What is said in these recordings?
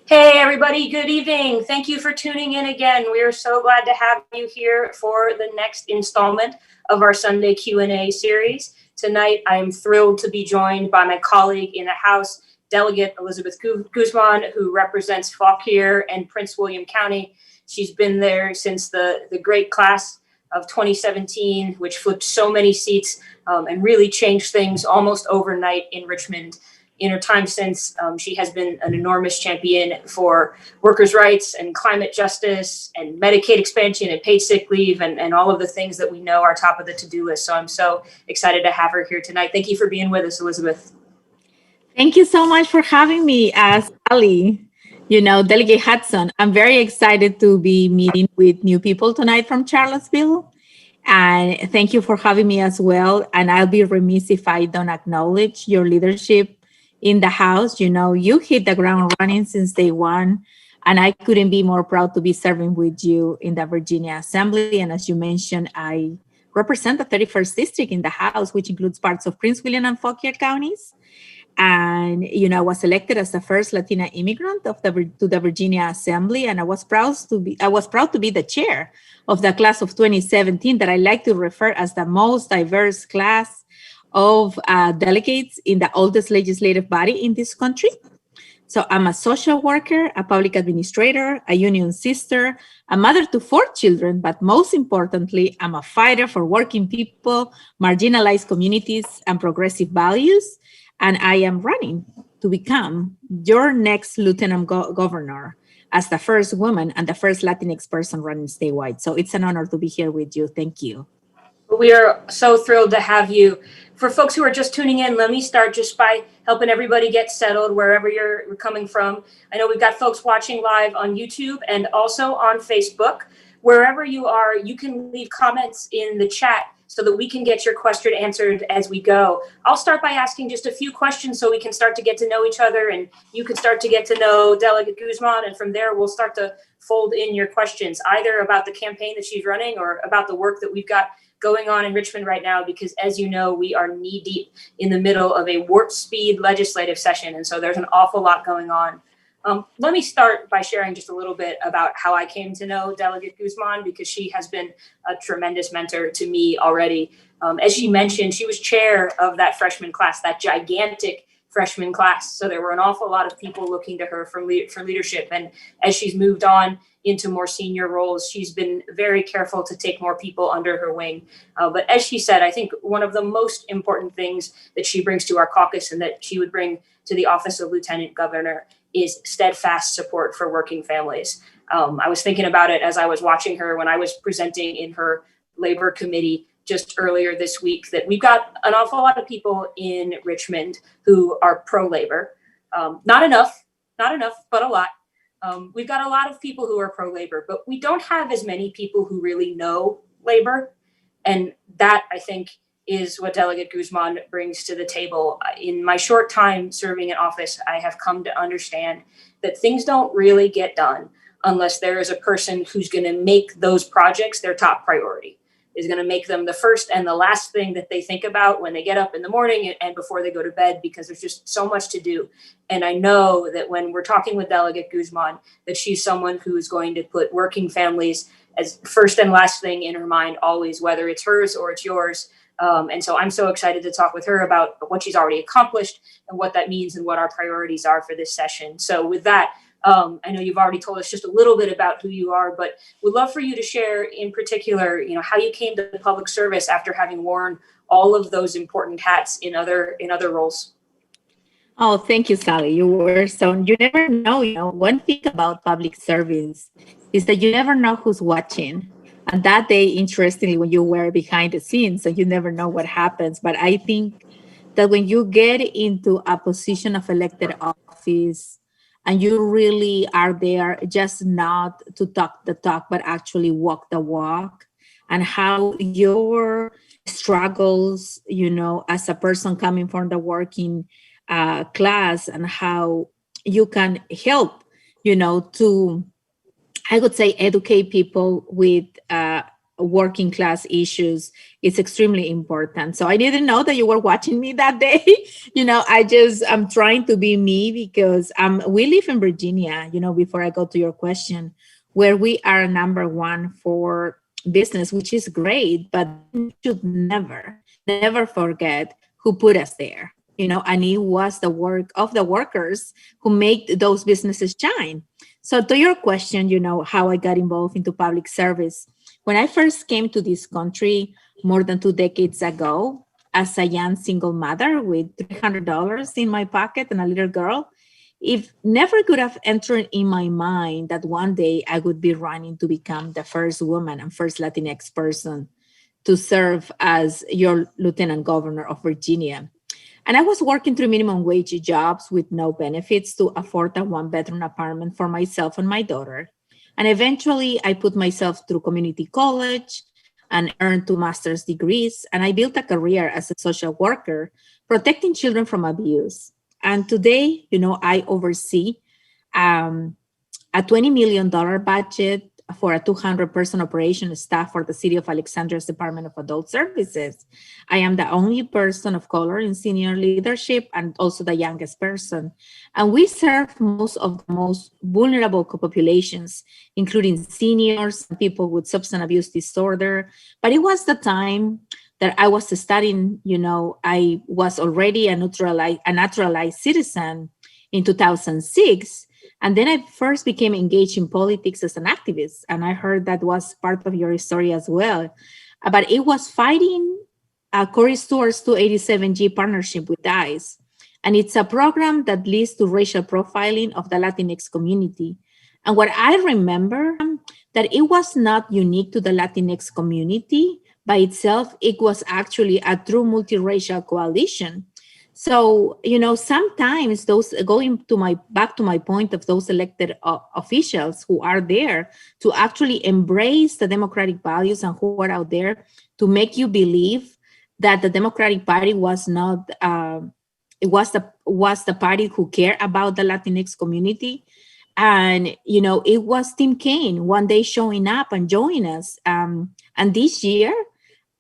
Hey everybody, good evening. Thank you for tuning in again. We are so glad to have you here for the next installment of our Sunday Q&A series. Tonight, I'm thrilled to be joined by my colleague in the House, Delegate Elizabeth Guzman, who represents Fauquier and Prince William County. She's been there since the great class of 2017, which flipped so many seats and really changed things almost overnight in Richmond. In her time since, she has been an enormous champion for workers' rights and climate justice and Medicaid expansion and paid sick leave and all of the things that we know are top of the to-do list. So I'm so excited to have her here tonight. Thank you for being with us, Elizabeth. Thank you so much for having me, Sally. Delegate Hudson. I'm very excited to be meeting with new people tonight from Charlottesville. And thank you for having me as well. And I'll be remiss if I don't acknowledge your leadership in the House. You hit the ground running since day one. And I couldn't be more proud to be serving with you in the Virginia Assembly. And as you mentioned, I represent the 31st District in the House, which includes parts of Prince William and Fauquier counties. And I was elected as the first Latina immigrant to the Virginia Assembly, and I was proud to be the chair of the class of 2017 that I like to refer as the most diverse class of delegates in the oldest legislative body in this country. So I'm a social worker, a public administrator, a union sister, a mother to 4 children, but most importantly, I'm a fighter for working people, marginalized communities, and progressive values. And I am running to become your next Lieutenant Governor as the first woman and the first Latinx person running statewide. So it's an honor to be here with you. Thank you. We are so thrilled to have you. For folks who are just tuning in, let me start just by helping everybody get settled wherever you're coming from. I know we've got folks watching live on YouTube and also on Facebook. Wherever you are, you can leave comments in the chat so that we can get your question answered as we go. I'll start by asking just a few questions so we can start to get to know each other and you can start to get to know Delegate Guzman. And from there, we'll start to fold in your questions, either about the campaign that she's running or about the work that we've got going on in Richmond right now, because as you know, we are knee deep in the middle of a warp speed legislative session. And so there's an awful lot going on. Let me start by sharing just a little bit about how I came to know Delegate Guzman, because she has been a tremendous mentor to me already. As she mentioned, she was chair of that freshman class, that gigantic freshman class. So there were an awful lot of people looking to her for leadership. And as she's moved on into more senior roles, she's been very careful to take more people under her wing. But as she said, I think one of the most important things that she brings to our caucus and that she would bring to the office of Lieutenant Governor is steadfast support for working families. I was thinking about it as I was watching her when I was presenting in her labor committee just earlier this week, that we've got an awful lot of people in Richmond who are pro-labor. Not enough, but a lot. We've got a lot of people who are pro-labor, but we don't have as many people who really know labor. And that, I think, is what Delegate Guzman brings to the table. In my short time serving in office, I have come to understand that things don't really get done unless there is a person who's going to make those projects their top priority, is going to make them the first and the last thing that they think about when they get up in the morning and before they go to bed, because there's just so much to do. And I know that when we're talking with Delegate Guzman, that she's someone who is going to put working families as first and last thing in her mind, always, whether it's hers or it's yours. And so I'm so excited to talk with her about what she's already accomplished and what that means and what our priorities are for this session. So with that, I know you've already told us just a little bit about who you are, but we'd love for you to share in particular, how you came to public service after having worn all of those important hats in other roles. Oh, thank you, Sally. You never know, one thing about public service is that you never know who's watching. And that day, interestingly, when you were behind the scenes, so you never know what happens. But I think that when you get into a position of elected office and you really are there just not to talk the talk, but actually walk the walk, and how your struggles, as a person coming from the working class, and how you can help, to, I would say, educate people with working class issues is extremely important. So I didn't know that you were watching me that day. I'm trying to be me because we live in Virginia, before I go to your question, where we are number one for business, which is great, but we should never forget who put us there, and it was the work of the workers who make those businesses shine. So to your question, how I got involved into public service. When I first came to this country more than 2 decades ago, as a young single mother with $300 in my pocket and a little girl, it never could have entered in my mind that one day I would be running to become the first woman and first Latinx person to serve as your lieutenant governor of Virginia. And I was working through minimum wage jobs with no benefits to afford a one-bedroom apartment for myself and my daughter. And eventually, I put myself through community college and earned 2 master's degrees. And I built a career as a social worker, protecting children from abuse. And today, I oversee a $20 million budget for a 200-person operation staff for the City of Alexandria's Department of Adult Services. I am the only person of color in senior leadership and also the youngest person. And we serve most of the most vulnerable populations, including seniors and people with substance abuse disorder. But it was the time that I was studying, I was already a naturalized citizen in 2006. And then I first became engaged in politics as an activist. And I heard that was part of your story as well. But it was fighting Corey Stewart's 287G partnership with ICE. And it's a program that leads to racial profiling of the Latinx community. And what I remember, that it was not unique to the Latinx community by itself. It was actually a true multiracial coalition. So, sometimes those back to my point of those elected officials who are there to actually embrace the democratic values and who are out there to make you believe that the Democratic Party was not, it was the party who cared about the Latinx community. And, it was Tim Kaine one day showing up and joining us. And this year,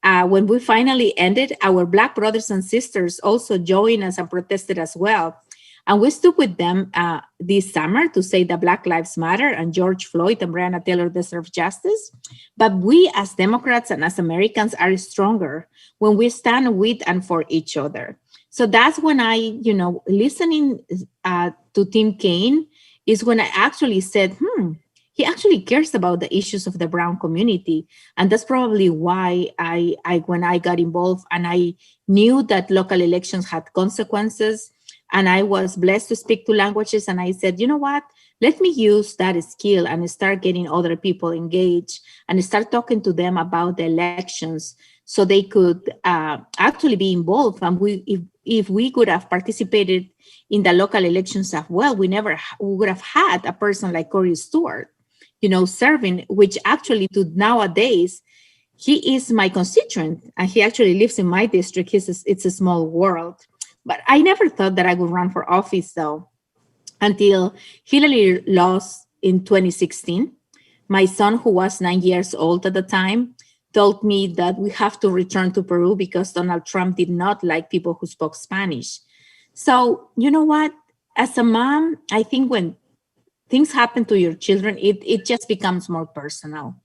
when we finally ended, our Black brothers and sisters also joined us and protested as well. And we stood with them this summer to say that Black Lives Matter and George Floyd and Breonna Taylor deserve justice. But we as Democrats and as Americans are stronger when we stand with and for each other. So that's when I, listening to Tim Kaine is when I actually said, he actually cares about the issues of the brown community. And that's probably why when I got involved and I knew that local elections had consequences and I was blessed to speak 2 languages. And I said, you know what, let me use that skill and start getting other people engaged and start talking to them about the elections so they could actually be involved. And if we could have participated in the local elections as well, we would have had a person like Corey Stewart, serving, which actually to nowadays, he is my constituent and he actually lives in my district. It's a small world. But I never thought that I would run for office though, until Hillary lost in 2016. My son, who was 9 years old at the time, told me that we have to return to Peru because Donald Trump did not like people who spoke Spanish. So, you know what? As a mom, I think when things happen to your children, it just becomes more personal.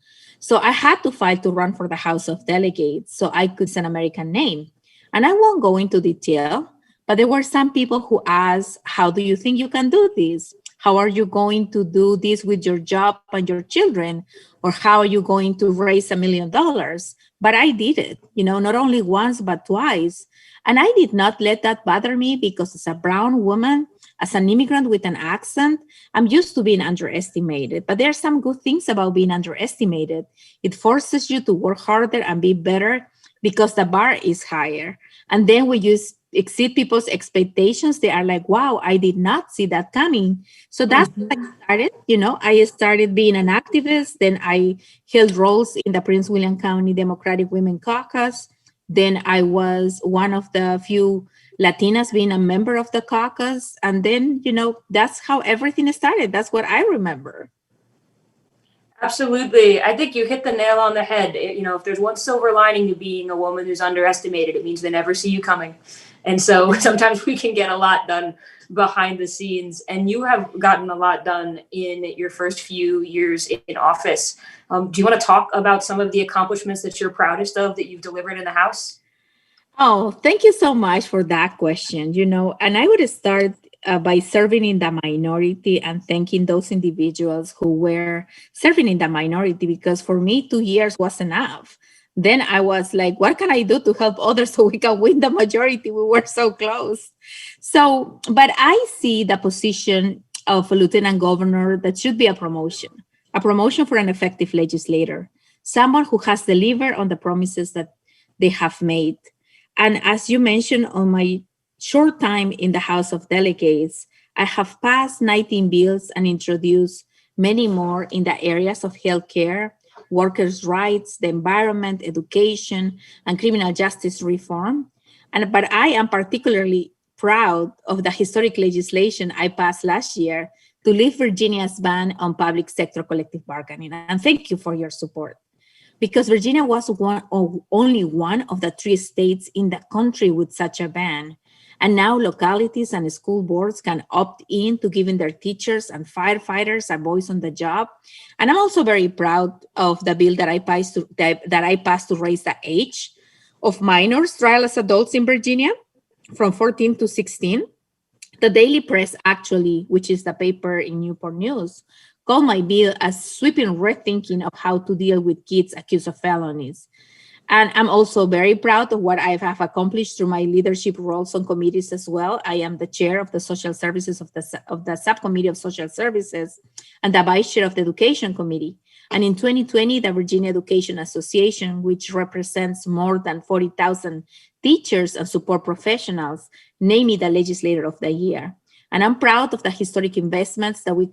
So I had to fight to run for the House of Delegates so I could say an American name. And I won't go into detail, but there were some people who asked, how do you think you can do this? How are you going to do this with your job and your children? Or how are you going to raise $1 million? But I did it, not only once, but twice. And I did not let that bother me because as a brown woman, as an immigrant with an accent, I'm used to being underestimated. But there are some good things about being underestimated. It forces you to work harder and be better because the bar is higher. And then when you exceed people's expectations, they are like, wow, I did not see that coming. So that's how I started. I started being an activist. Then I held roles in the Prince William County Democratic Women Caucus. Then I was one of the few Latinas being a member of the caucus. And then, that's how everything started. That's what I remember. Absolutely. I think you hit the nail on the head. If there's one silver lining to being a woman who's underestimated, it means they never see you coming. And so sometimes we can get a lot done behind the scenes. And you have gotten a lot done in your first few years in office. Do you want to talk about some of the accomplishments that you're proudest of that you've delivered in the House? Oh, thank you so much for that question. And I would start by serving in the minority and thanking those individuals who were serving in the minority, because for me, 2 years was enough. Then I was like, what can I do to help others so we can win the majority? We were so close. So, but I see the position of a lieutenant governor that should be a promotion for an effective legislator, someone who has delivered on the promises that they have made. And as you mentioned, on my short time in the House of Delegates, I have passed 19 bills and introduced many more in the areas of healthcare, workers' rights, the environment, education, and criminal justice reform. But I am particularly proud of the historic legislation I passed last year to lift Virginia's ban on public sector collective bargaining. And thank you for your support, because Virginia was only one of the 3 states in the country with such a ban. And now localities and school boards can opt in to giving their teachers and firefighters a voice on the job. And I'm also very proud of the bill that I passed to raise the age of minors trial as adults in Virginia from 14 to 16. The Daily Press, actually, which is the paper in Newport News, called my bill a sweeping rethinking of how to deal with kids accused of felonies. And I'm also very proud of what I have accomplished through my leadership roles on committees as well. I am the chair of the social services of the subcommittee of social services and the vice chair of the education committee. And in 2020, the Virginia Education Association, which represents more than 40,000 teachers and support professionals, named me the legislator of the year. And I'm proud of the historic investments that we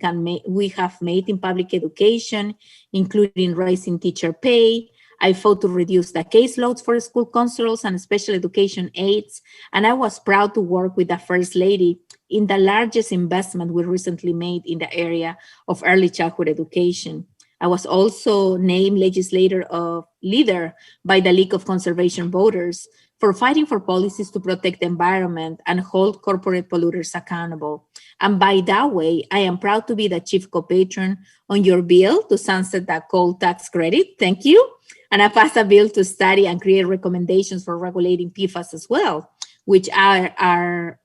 have made in public education, including raising teacher pay. I fought to reduce the caseloads for school counselors and special education aides. And I was proud to work with the First Lady in the largest investment we recently made in the area of early childhood education. I was also named legislator of leader by the League of Conservation Voters for fighting for policies to protect the environment and hold corporate polluters accountable. And by that way, I am proud to be the chief co-patron on your bill to sunset the coal tax credit. Thank you. And I passed a bill to study and create recommendations for regulating PFAS as well, which are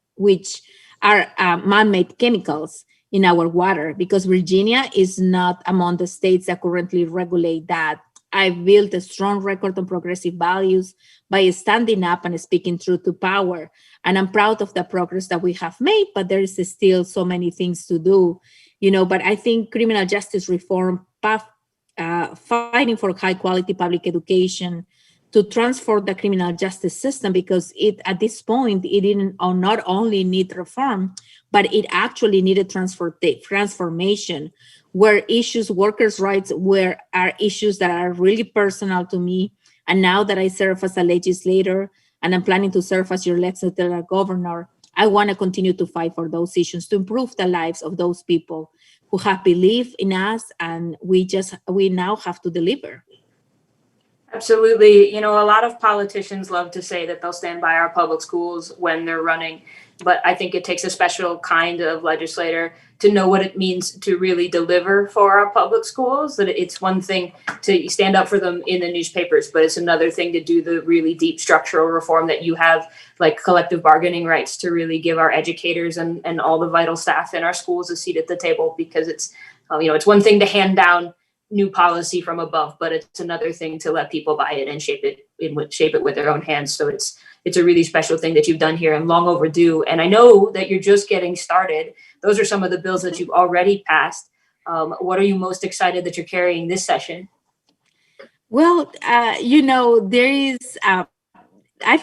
man-made chemicals in our water, because Virginia is not among the states that currently regulate that. I've built a strong record on progressive values by standing up and speaking truth to power. And I'm proud of the progress that we have made, but there is still so many things to do, but I think criminal justice reform, fighting for high quality public education, to transform the criminal justice system, because at this point, it didn't not only need reform, but it actually needed transformation, where workers' rights are issues that are really personal to me. And now that I serve as a legislator and I'm planning to serve as your legislative governor, I want to continue to fight for those issues to improve the lives of those people who have believed in us, and we now have to deliver. Absolutely. A lot of politicians love to say that they'll stand by our public schools when they're running, but I think it takes a special kind of legislator to know what it means to really deliver for our public schools. That it's one thing to stand up for them in the newspapers, but it's another thing to do the really deep structural reform that you have, like collective bargaining rights, to really give our educators and all the vital staff in our schools a seat at the table, because it's one thing to hand down new policy from above, but it's another thing to let people buy it and shape it with their own hands. So it's a really special thing that you've done here, and long overdue. And I know that you're just getting started. Those are some of the bills that you've already passed. What are you most excited that you're carrying this session? Well, I've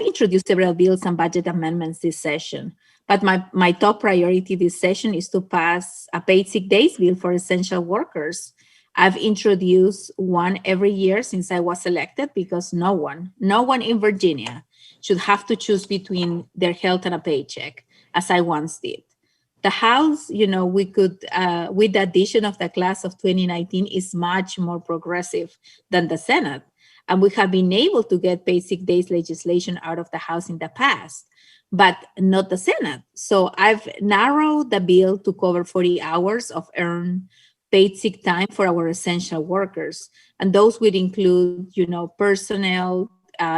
introduced several bills and budget amendments this session, but my top priority this session is to pass a paid sick days bill for essential workers. I've introduced one every year since I was elected, because no one in Virginia should have to choose between their health and a paycheck, as I once did. The House, we could, with the addition of the class of 2019, is much more progressive than the Senate. And we have been able to get basic days legislation out of the House in the past, but not the Senate. So I've narrowed the bill to cover 40 hours of earned paid sick time for our essential workers. And those would include, personnel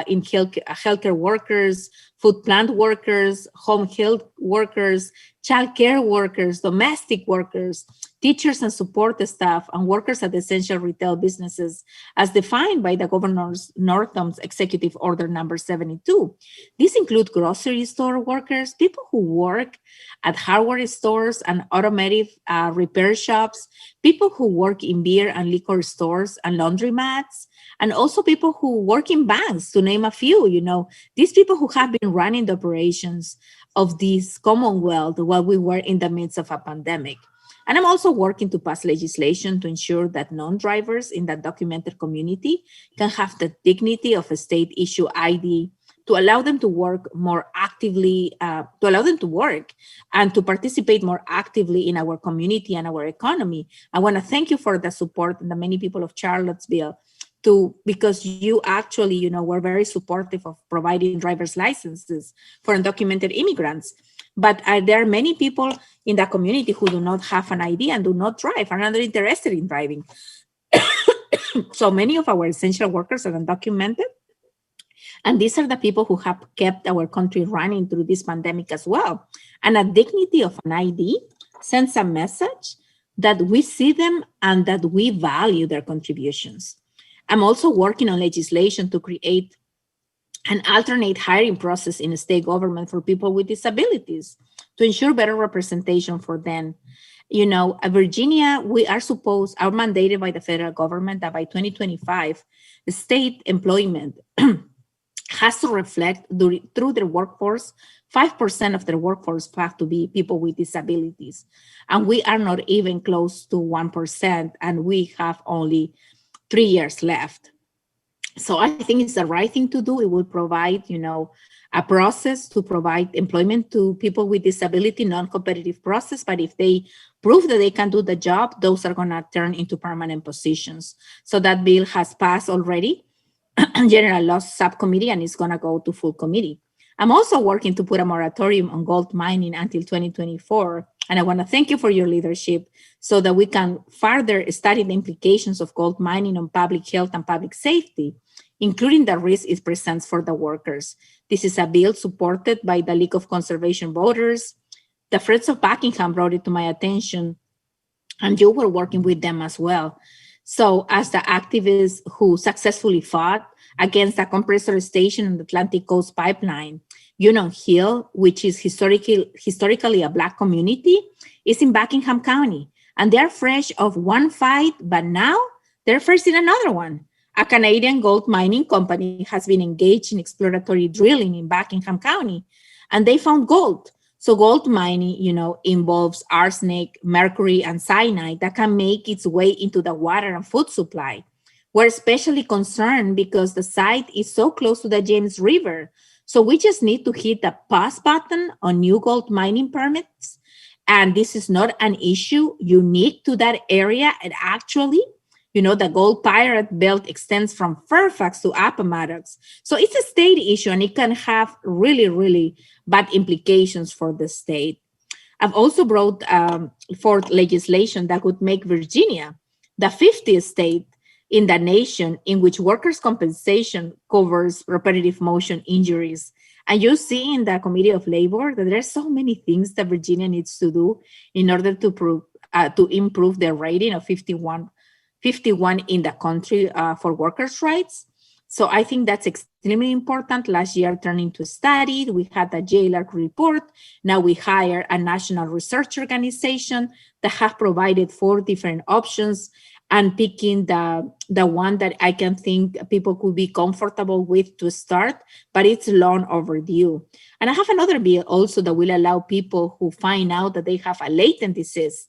in healthcare workers, food plant workers, home health workers, child care workers, domestic workers, teachers and support staff, and workers at essential retail businesses, as defined by the Governor's Northam's Executive Order number 72. These include grocery store workers, people who work at hardware stores and automotive repair shops, people who work in beer and liquor stores and laundromats, and also people who work in banks, to name a few. These people who have been running the operations of this Commonwealth while we were in the midst of a pandemic. And I'm also working to pass legislation to ensure that non-drivers in the documented community can have the dignity of a state issue ID to allow them to work more actively, to allow them to work and to participate more actively in our community and our economy. I want to thank you for the support and the many people of Charlottesville because you actually, were very supportive of providing driver's licenses for undocumented immigrants. But there are many people in the community who do not have an ID and do not drive, are not interested in driving. So many of our essential workers are undocumented. And these are the people who have kept our country running through this pandemic as well. And a dignity of an ID sends a message that we see them and that we value their contributions. I'm also working on legislation to create an alternate hiring process in a state government for people with disabilities to ensure better representation for them. At Virginia, we are mandated by the federal government that by 2025, the state employment has to reflect through their workforce, 5% of their workforce have to be people with disabilities. And we are not even close to 1%, and we have only 3 years left. So I think it's the right thing to do. It will provide, a process to provide employment to people with disability, non-competitive process. But if they prove that they can do the job, those are going to turn into permanent positions. So that bill has passed already, General Laws Subcommittee, and it's going to go to full committee. I'm also working to put a moratorium on gold mining until 2024. And I want to thank you for your leadership so that we can further study the implications of gold mining on public health and public safety, including the risk it presents for the workers. This is a bill supported by the League of Conservation Voters. The Friends of Buckingham brought it to my attention, and you were working with them as well. So as the activists who successfully fought against the compressor station in the Atlantic Coast Pipeline, Union Hill, which is historically a Black community, is in Buckingham County. And they're fresh of one fight, but now they're facing another one. A Canadian gold mining company has been engaged in exploratory drilling in Buckingham County, and they found gold. So gold mining, involves arsenic, mercury, and cyanide that can make its way into the water and food supply. We're especially concerned because the site is so close to the James River. So we just need to hit the pause button on new gold mining permits. And this is not an issue unique to that area. And actually, the Gold Pirate Belt extends from Fairfax to Appomattox. So it's a state issue, and it can have really, really bad implications for the state. I've also brought forth legislation that would make Virginia the 50th state in the nation in which workers' compensation covers repetitive motion injuries. And you see in the Committee of Labor that there are so many things that Virginia needs to do in order to improve their rating of 51 in the country for workers' rights. So I think that's extremely important. Last year turned into a study. We had the JLARC report. Now we hire a national research organization that have provided 4 different options and picking the one that I can think people could be comfortable with to start, but it's long overdue. And I have another bill also that will allow people who find out that they have a latent disease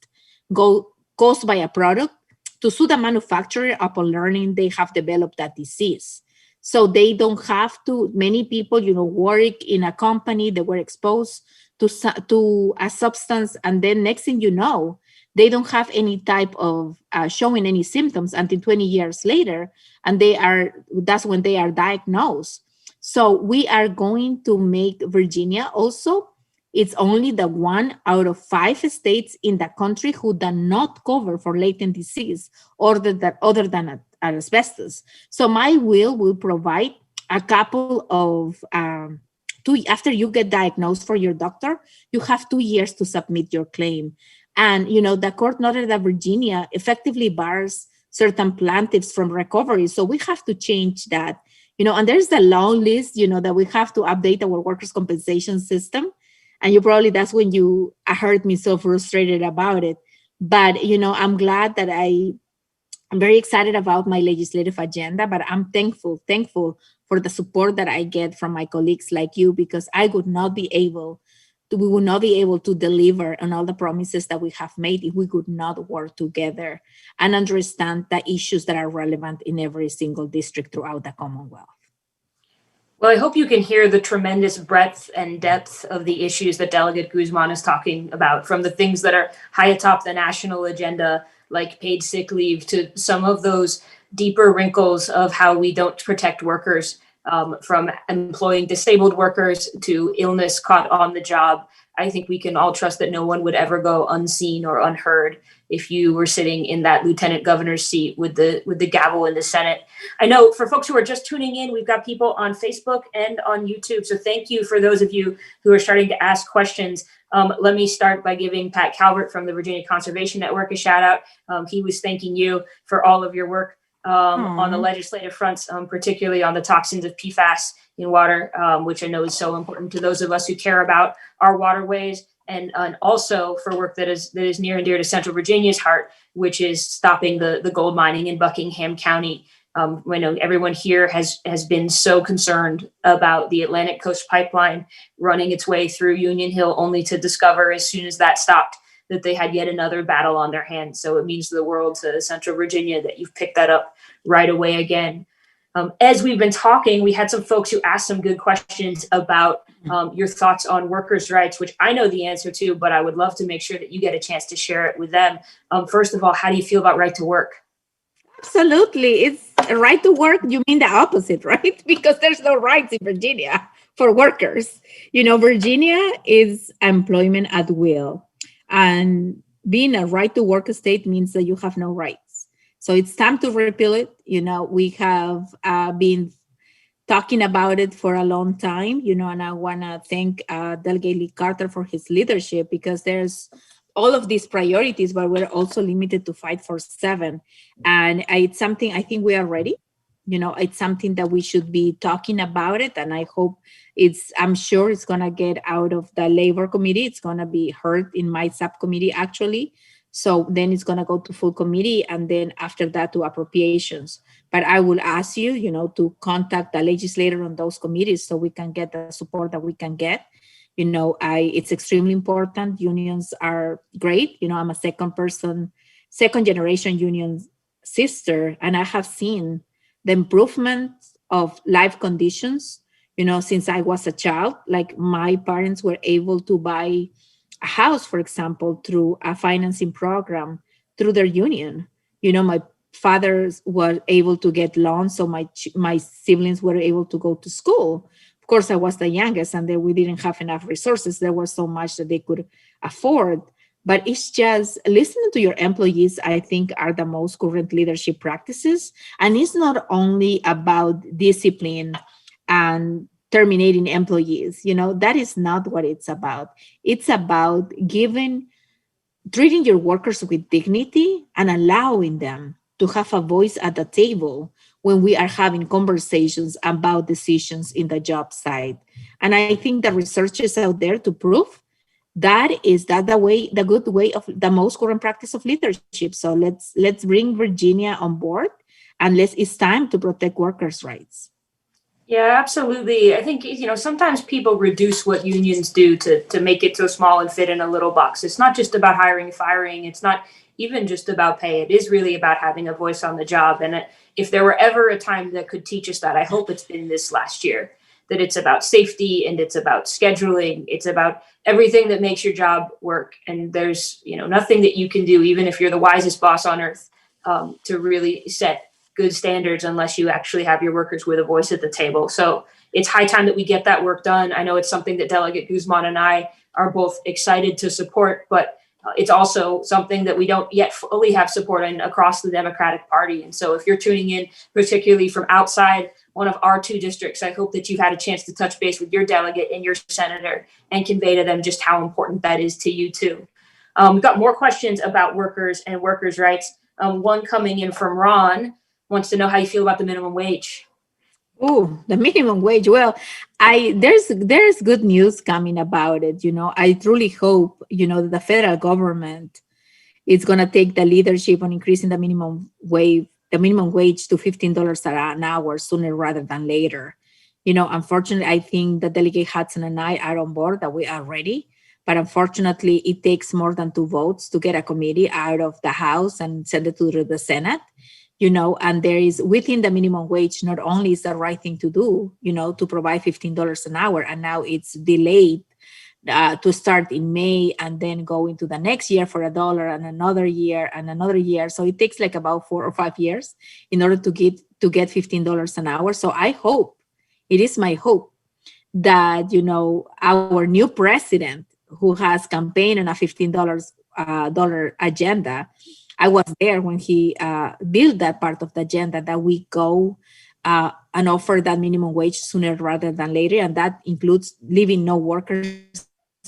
caused by a product to sue the manufacturer upon learning they have developed that disease. So they don't have to, many people, work in a company, they were exposed to a substance, and then next thing you know, they don't have any type of showing any symptoms until 20 years later, and that's when they are diagnosed. So we are going to make Virginia also, it's only the 1 out of 5 states in the country who do not cover for latent disease other than asbestos. So my will provide a couple of after you get diagnosed for your doctor, you have 2 years to submit your claim. And, the court noted that Virginia effectively bars certain plaintiffs from recovery. So we have to change that, and there's a long list, that we have to update our workers' compensation system. And that's when you heard me so frustrated about it. But, I'm glad that I'm very excited about my legislative agenda, but I'm thankful for the support that I get from my colleagues like you, because we would not be able to deliver on all the promises that we have made if we could not work together and understand the issues that are relevant in every single district throughout the Commonwealth. Well, I hope you can hear the tremendous breadth and depth of the issues that Delegate Guzman is talking about, from the things that are high atop the national agenda, like paid sick leave, to some of those deeper wrinkles of how we don't protect workers, from employing disabled workers to illness caught on the job. I think we can all trust that no one would ever go unseen or unheard if you were sitting in that lieutenant governor's seat with the gavel in the Senate. I know for folks who are just tuning in, we've got people on Facebook and on YouTube. So thank you for those of you who are starting to ask questions. Let me start by giving Pat Calvert from the Virginia Conservation Network a shout out. He was thanking you for all of your work on the legislative fronts, particularly on the toxins of PFAS in water, which I know is so important to those of us who care about our waterways, and also for work that is near and dear to Central Virginia's heart, which is stopping the gold mining in Buckingham County. I know everyone here has been so concerned about the Atlantic Coast Pipeline running its way through Union Hill, only to discover as soon as that stopped that they had yet another battle on their hands. So it means the world to Central Virginia that you've picked that up right away again. As we've been talking, we had some folks who asked some good questions about your thoughts on workers' rights, which I know the answer to, but I would love to make sure that you get a chance to share it with them. First of all, how do you feel about right to work? Absolutely. It's a right to work. You mean the opposite, right? Because there's no rights in Virginia for workers. Virginia is employment at will. And being a right to work state means that you have no rights. So it's time to repeal it. We have been talking about it for a long time, and I want to thank Delegate Lee Carter for his leadership, because there's all of these priorities, but we're also limited to 5 for 7. And it's something I think we are ready. It's something that we should be talking about it. And I'm sure it's going to get out of the labor committee. It's going to be heard in my subcommittee, actually. So then it's going to go to full committee, and then after that to appropriations. But I will ask you, to contact the legislator on those committees so we can get the support that we can get. It's extremely important. Unions are great. I'm a second generation union sister, and I have seen the improvement of life conditions, since I was a child. Like, my parents were able to buy a house, for example, through a financing program through their union. My father was able to get loans, so my siblings were able to go to school. Of course, I was the youngest, and we didn't have enough resources. There was so much that they could afford. But it's just listening to your employees, I think, are the most current leadership practices. And it's not only about discipline and terminating employees. That is not what it's about. It's about treating your workers with dignity and allowing them to have a voice at the table when we are having conversations about decisions in the job site. And I think the research is out there to prove that the good way of the most current practice of leadership. So let's bring Virginia on board, and it's time to protect workers' rights. Yeah, absolutely. I think, sometimes people reduce what unions do to make it so small and fit in a little box. It's not just about hiring and firing. It's not even just about pay. It is really about having a voice on the job. And if there were ever a time that could teach us that, I hope it's been this last year, that it's about safety and it's about scheduling. It's about everything that makes your job work. And there's, nothing that you can do, even if you're the wisest boss on earth, to really set good standards unless you actually have your workers with a voice at the table. So it's high time that we get that work done. I know it's something that Delegate Guzman and I are both excited to support, but it's also something that we don't yet fully have support in across the Democratic Party. And so if you're tuning in, particularly from outside one of our 2 districts, I hope that you've had a chance to touch base with your delegate and your senator and convey to them just how important that is to you too. We've got more questions about workers and workers' rights. One coming in from Ron wants to know how you feel about the minimum wage. Oh, the minimum wage. Well, there's good news coming about it. I truly hope, that the federal government is going to take the leadership on increasing the minimum wage to $15 an hour sooner rather than later. Unfortunately, I think that Delegate Hudson and I are on board, that we are ready. But unfortunately, it takes more than 2 votes to get a committee out of the House and send it to the Senate. And there is within the minimum wage, not only is the right thing to do, to provide $15 an hour, and now it's delayed to start in May and then go into the next year for $1 and another year and another year. So it takes like about 4 or 5 years in order to get $15 an hour. So it is my hope that, our new president, who has campaigned on a $15 agenda, I was there when he built that part of the agenda, that we go and offer that minimum wage sooner rather than later. And that includes leaving no workers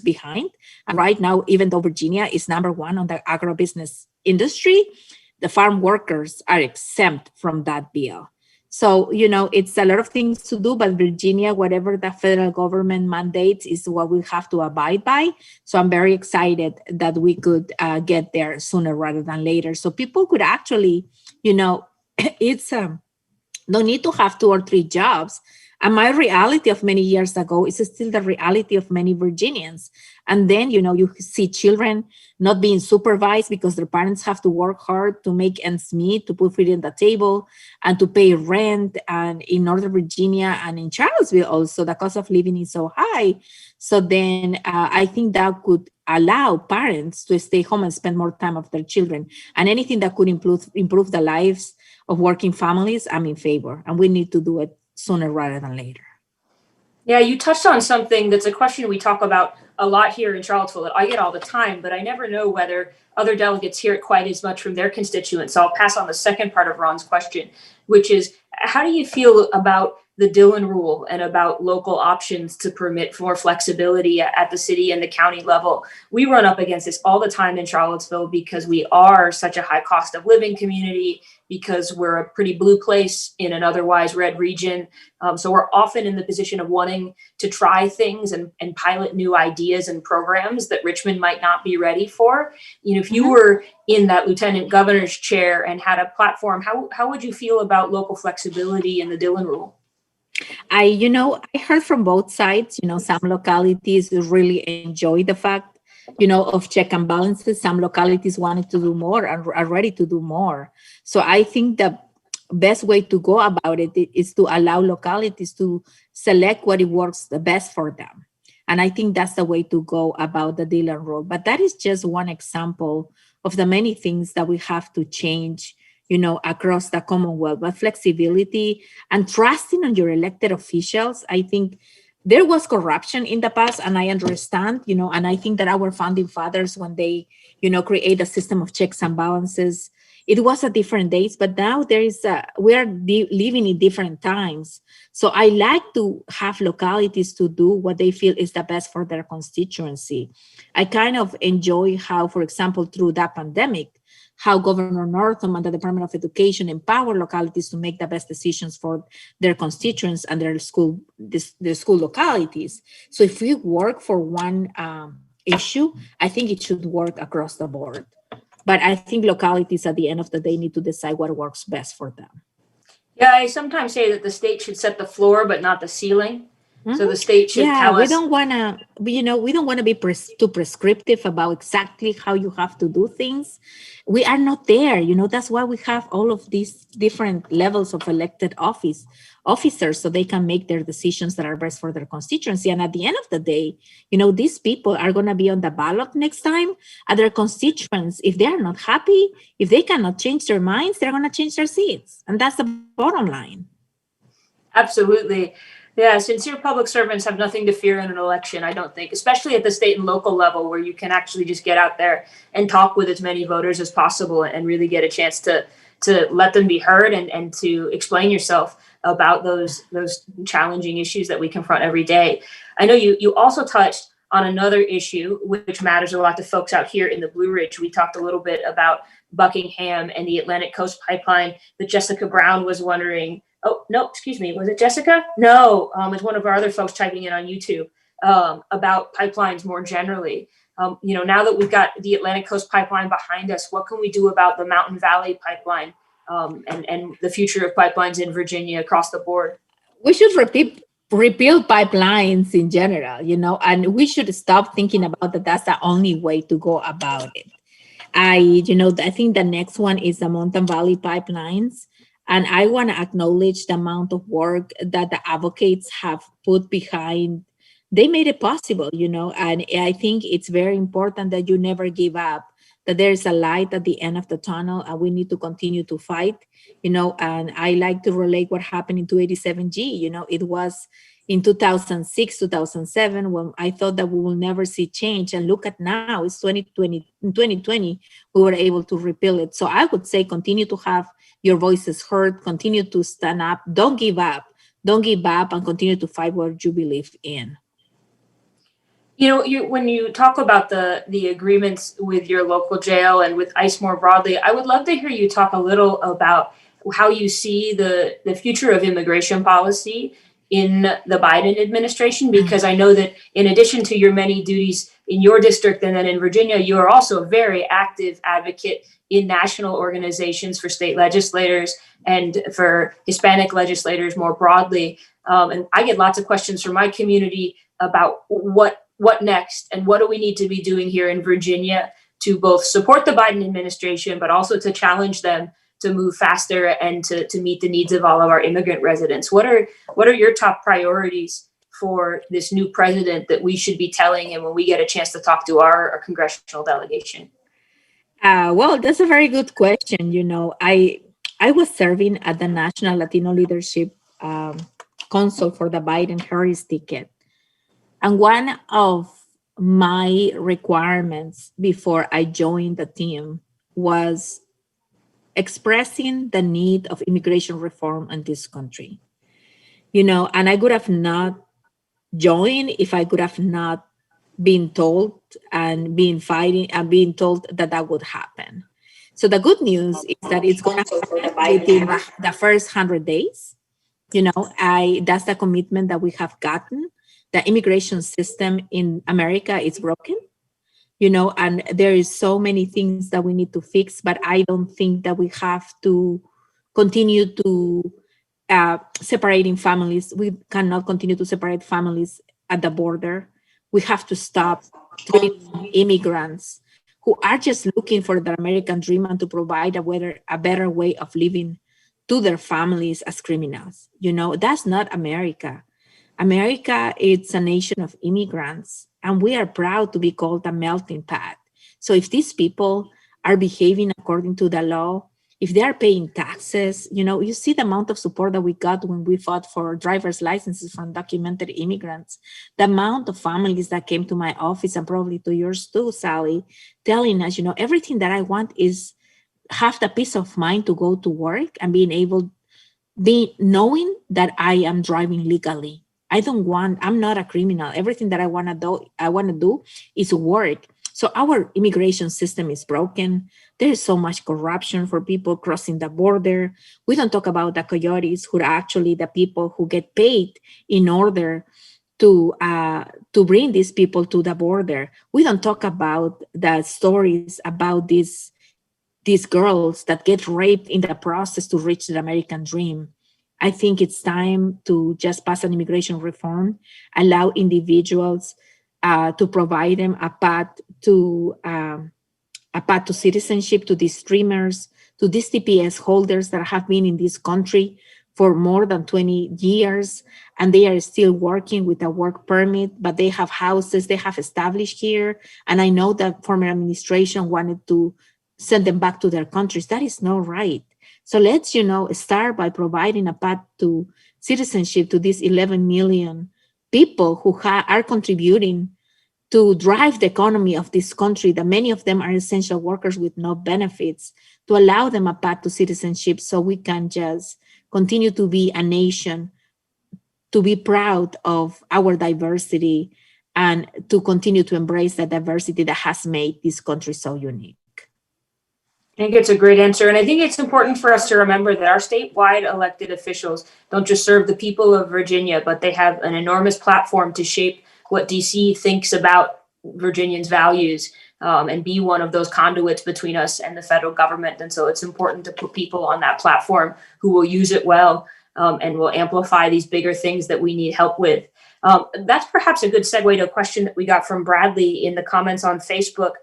behind. And right now, even though Virginia is number 1 on the agribusiness industry, the farm workers are exempt from that bill. So, it's a lot of things to do, but Virginia, whatever the federal government mandates is what we have to abide by. So I'm very excited that we could get there sooner rather than later. So people could actually, it's no need to have 2 or 3 jobs. And my reality of many years ago is still the reality of many Virginians. And then, you see children not being supervised because their parents have to work hard to make ends meet, to put food on the table, and to pay rent. And in Northern Virginia and in Charlottesville also, the cost of living is so high. So then I think that could allow parents to stay home and spend more time with their children. And anything that could improve the lives of working families, I'm in favor. And we need to do it sooner rather than later. Yeah, you touched on something that's a question we talk about a lot here in Charlottesville that I get all the time, but I never know whether other delegates hear it quite as much from their constituents. So I'll pass on the second part of Ron's question, which is, how do you feel about the Dillon rule and about local options to permit more flexibility at the city and the county level? We run up against this all the time in Charlottesville because we are such a high cost of living community, because we're a pretty blue place in an otherwise red region. So we're often in the position of wanting to try things and pilot new ideas and programs that Richmond might not be ready for. If you were in that lieutenant governor's chair and had a platform, how would you feel about local flexibility in the Dillon rule? I heard from both sides. Some localities really enjoy the fact, of check and balances. Some localities wanted to do more and are ready to do more. So I think the best way to go about it is to allow localities to select what it works the best for them. And I think that's the way to go about the Dillon rule. But that is just one example of the many things that we have to change, across the Commonwealth. But flexibility and trusting on your elected officials, I think there was corruption in the past, and I understand, and I think that our founding fathers, when they, create a system of checks and balances, it was a different days, but now we are living in different times. So I like to have localities to do what they feel is the best for their constituency. I kind of enjoy how, for example, through that pandemic, how Governor Northam and the Department of Education empower localities to make the best decisions for their constituents and their school localities. So if we work for one issue, I think it should work across the board. But I think localities at the end of the day need to decide what works best for them. Yeah, I sometimes say that the state should set the floor, but not the ceiling. So the state should Yeah, tell we us. don't want to, we don't want to be too prescriptive about exactly how you have to do things. We are not there, that's why we have all of these different levels of elected officers so they can make their decisions that are best for their constituency. And at the end of the day, these people are going to be on the ballot next time, and their constituents, if they are not happy, if they cannot change their minds, they're going to change their seats. And that's the bottom line. Absolutely. Yeah, sincere public servants have nothing to fear in an election, I don't think, especially at the state and local level where you can actually just get out there and talk with as many voters as possible and really get a chance to let them be heard and to explain yourself about those challenging issues that we confront every day. I know you also touched on another issue which matters a lot to folks out here in the Blue Ridge. We talked a little bit about Buckingham and the Atlantic Coast Pipeline that Jessica Brown was wondering. Oh, no, excuse me. Was it Jessica? No, it's one of our other folks typing in on YouTube about pipelines more generally. Now that we've got the Atlantic Coast Pipeline behind us, what can we do about the Mountain Valley Pipeline and the future of pipelines in Virginia across the board? We should repeal pipelines in general, and we should stop thinking about that that's the only way to go about it. I think the next one is the Mountain Valley pipelines. And I want to acknowledge the amount of work that the advocates have put behind. They made it possible, and I think it's very important that you never give up, that there's a light at the end of the tunnel and we need to continue to fight, and I like to relate what happened in 287G. It was in 2006, 2007, when I thought that we will never see change. And look at now, it's 2020. In 2020, we were able to repeal it. So I would say continue to have your voices heard, continue to stand up, don't give up, and continue to fight what you believe in. When you talk about the agreements with your local jail and with ICE more broadly, I would love to hear you talk a little about how you see the future of immigration policy in the Biden administration, because I know that in addition to your many duties in your district and then in Virginia, you are also a very active advocate in national organizations for state legislators and for Hispanic legislators more broadly. And I get lots of questions from my community about what next and what do we need to be doing here in Virginia to both support the Biden administration, but also to challenge them to move faster and to meet the needs of all of our immigrant residents. What are your top priorities for this new president that we should be telling him when we get a chance to talk to our congressional delegation? Well, that's a very good question. I was serving at the National Latino Leadership Council for the Biden-Harris ticket. And one of my requirements before I joined the team was expressing the need of immigration reform in this country. And I would have not joined if I could have not been told and been fighting and being told that would happen. So the good news is that it's going to happen within the first 100 days. That's the commitment that we have gotten. The immigration system in America is broken, and there is so many things that we need to fix, but I don't think that we have to continue to separating families. We cannot continue to separate families at the border. We have to stop treating immigrants who are just looking for the American dream and to provide a better way of living to their families as criminals. That's not America. America is a nation of immigrants, and we are proud to be called a melting pot. So if these people are behaving according to the law, if they are paying taxes, you see the amount of support that we got when we fought for driver's licenses from documented immigrants, the amount of families that came to my office and probably to yours too, Sally, telling us, everything that I want is have the peace of mind to go to work and knowing that I am driving legally. I'm not a criminal. Everything that I want to do is work. So our immigration system is broken. There is so much corruption for people crossing the border. We don't talk about the coyotes, who are actually the people who get paid in order to bring these people to the border. We don't talk about the stories about these girls that get raped in the process to reach the American dream. I think it's time to just pass an immigration reform, allow individuals to provide them a path to citizenship, to these streamers, to these TPS holders that have been in this country for more than 20 years, and they are still working with a work permit, but they have houses they have established here. And I know that former administration wanted to send them back to their countries. That is not right. So let's, start by providing a path to citizenship to these 11 million people who are contributing to drive the economy of this country, that many of them are essential workers with no benefits, to allow them a path to citizenship so we can just continue to be a nation, to be proud of our diversity, and to continue to embrace the diversity that has made this country so unique. I think it's a great answer. And I think it's important for us to remember that our statewide elected officials don't just serve the people of Virginia, but they have an enormous platform to shape what DC thinks about Virginians' values, and be one of those conduits between us and the federal government. And so it's important to put people on that platform who will use it well, and will amplify these bigger things that we need help with. That's perhaps a good segue to a question that we got from Bradley in the comments on Facebook.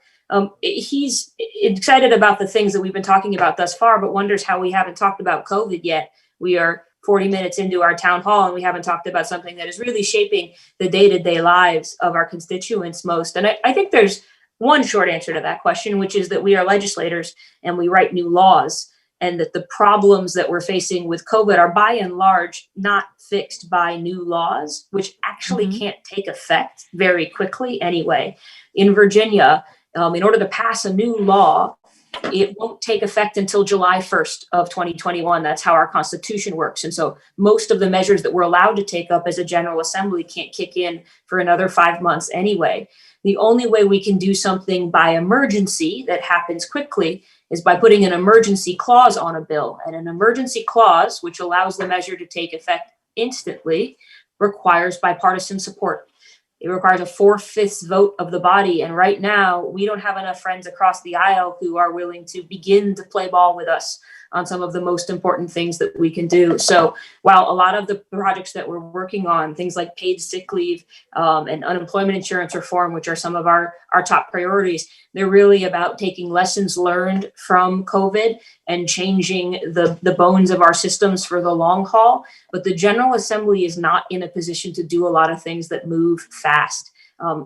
He's excited about the things that we've been talking about thus far, but wonders how we haven't talked about COVID yet. We are 40 minutes into our town hall, and we haven't talked about something that is really shaping the day-to-day lives of our constituents most. And I think there's one short answer to that question, which is that we are legislators and we write new laws, and that the problems that we're facing with COVID are by and large not fixed by new laws, which actually can't take effect very quickly anyway. In Virginia, in order to pass a new law, it won't take effect until July 1st of 2021. That's how our Constitution works. And so most of the measures that we're allowed to take up as a General Assembly can't kick in for another 5 months anyway. The only way we can do something by emergency that happens quickly is by putting an emergency clause on a bill. And an emergency clause, which allows the measure to take effect instantly, requires bipartisan support. It requires a 4/5 vote of the body. And right now, we don't have enough friends across the aisle who are willing to begin to play ball with us on some of the most important things that we can do. So while a lot of the projects that we're working on, things like paid sick leave, and unemployment insurance reform, which are some of our top priorities, they're really about taking lessons learned from COVID and changing the bones of our systems for the long haul. But the General Assembly is not in a position to do a lot of things that move fast.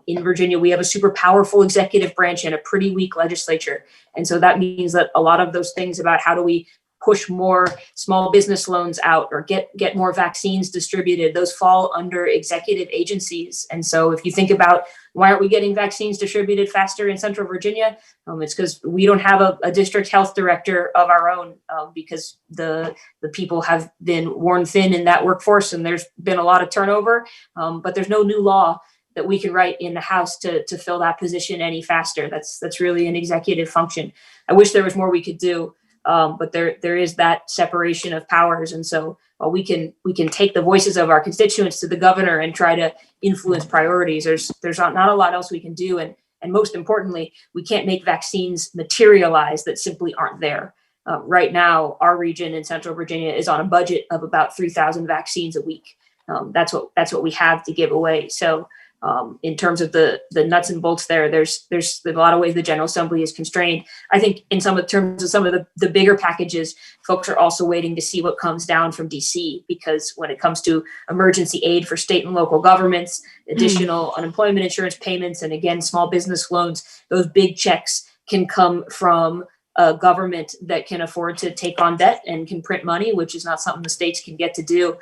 In Virginia, we have a super powerful executive branch and a pretty weak legislature. And so that means that a lot of those things about how do we push more small business loans out or get more vaccines distributed, those fall under executive agencies. And so if you think about why aren't we getting vaccines distributed faster in Central Virginia, it's because we don't have a district health director of our own, because the people have been worn thin in that workforce, and there's been a lot of turnover, but there's no new law that we can write in the House to fill that position any faster. That's really an executive function. I wish there was more we could do, but there is that separation of powers, and so we can take the voices of our constituents to the governor and try to influence priorities. There's not a lot else we can do, and most importantly, we can't make vaccines materialize that simply aren't there. Right now, our region in Central Virginia is on a budget of about 3,000 vaccines a week. That's what we have to give away. So. In terms of the nuts and bolts there's a lot of ways the General Assembly is constrained. I think in terms of some of the bigger packages, folks are also waiting to see what comes down from DC, because when it comes to emergency aid for state and local governments, additional unemployment insurance payments, and again, small business loans, those big checks can come from a government that can afford to take on debt and can print money, which is not something the states can get to do.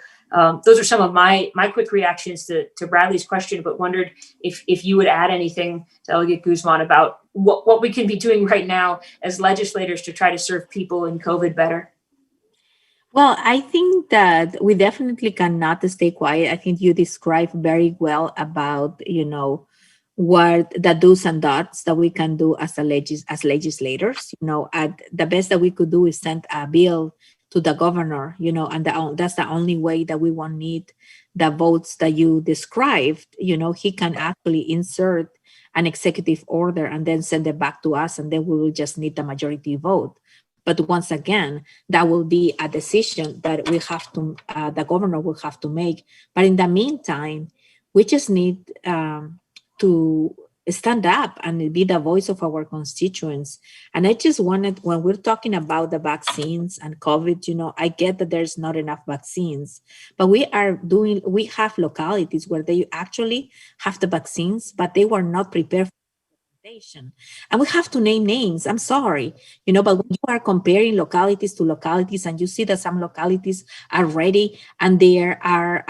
Those are some of my quick reactions to Bradley's question, but wondered if you would add anything, Delegate Guzman, about what we can be doing right now as legislators to try to serve people in COVID better. Well, I think that we definitely cannot stay quiet. I think you described very well about, what the do's and don'ts that we can do as legislators. The best that we could do is send a bill to the governor, and that's the only way that we won't need the votes that you described. He can actually insert an executive order and then send it back to us, and then we will just need the majority vote. But once again, that will be a decision that the governor will have to make. But in the meantime, we just need to stand up and be the voice of our constituents. And I just wanted, when we're talking about the vaccines and COVID, I get that there's not enough vaccines, but we have localities where they actually have the vaccines, but they were not prepared. And we have to name names. I'm sorry, but when you are comparing localities to localities and you see that some localities are ready and they are